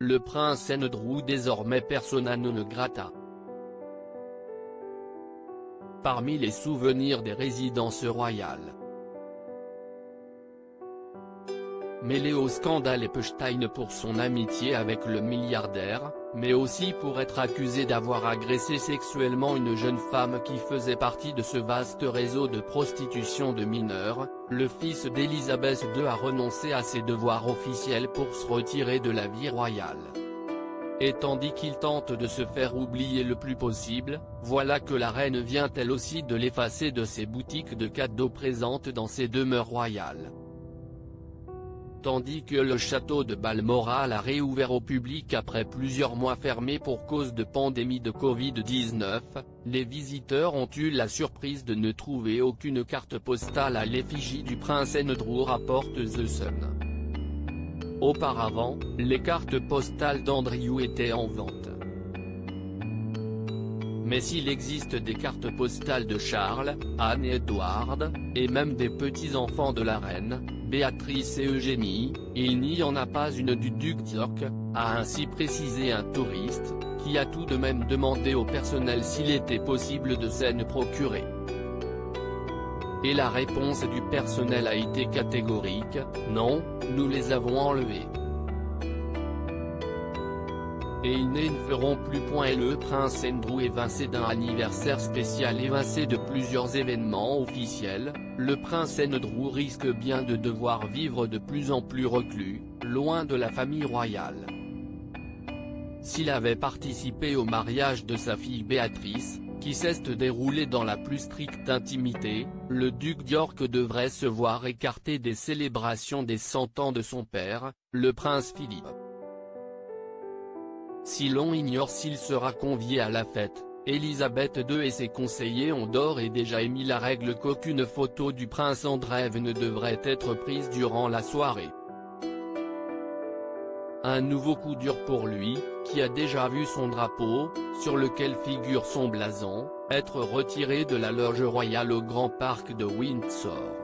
le prince Andrew désormais persona non grata. Parmi les souvenirs des résidences royales. Mêlé au scandale Epstein pour son amitié avec le milliardaire, mais aussi pour être accusé d'avoir agressé sexuellement une jeune femme qui faisait partie de ce vaste réseau de prostitution de mineurs, le fils d'Elisabeth II a renoncé à ses devoirs officiels pour se retirer de la vie royale. Et tandis qu'il tente de se faire oublier le plus possible, voilà que la reine vient elle aussi de l'effacer de ses boutiques de cadeaux présentes dans ses demeures royales. Tandis que le château de Balmoral a réouvert au public après plusieurs mois fermés pour cause de pandémie de Covid-19, les visiteurs ont eu la surprise de ne trouver aucune carte postale à l'effigie du prince Andrew, rapporte The Sun. Auparavant, les cartes postales d'Andrew étaient en vente. Mais s'il existe des cartes postales de Charles, Anne et Edward, et même des petits-enfants de la reine, Béatrice et Eugénie, il n'y en a pas une du duc d'York, a ainsi précisé un touriste, qui a tout de même demandé au personnel s'il était possible de s'en procurer. Et la réponse du personnel a été catégorique, non, nous les avons enlevés. Et ils ne feront plus point. Le prince Andrew évincé d'un anniversaire spécial évincé de plusieurs événements officiels, le prince Andrew risque bien de devoir vivre de plus en plus reclus, loin de la famille royale. S'il avait participé au mariage de sa fille Béatrice, qui s'est déroulé dans la plus stricte intimité, le duc d'York devrait se voir écarté des célébrations des 100 ans de son père, le prince Philippe. Si l'on ignore s'il sera convié à la fête, Elisabeth II et ses conseillers ont d'ores et déjà émis la règle qu'aucune photo du prince Andrew ne devrait être prise durant la soirée. Un nouveau coup dur pour lui, qui a déjà vu son drapeau, sur lequel figure son blason, être retiré de la loge royale au Grand Parc de Windsor.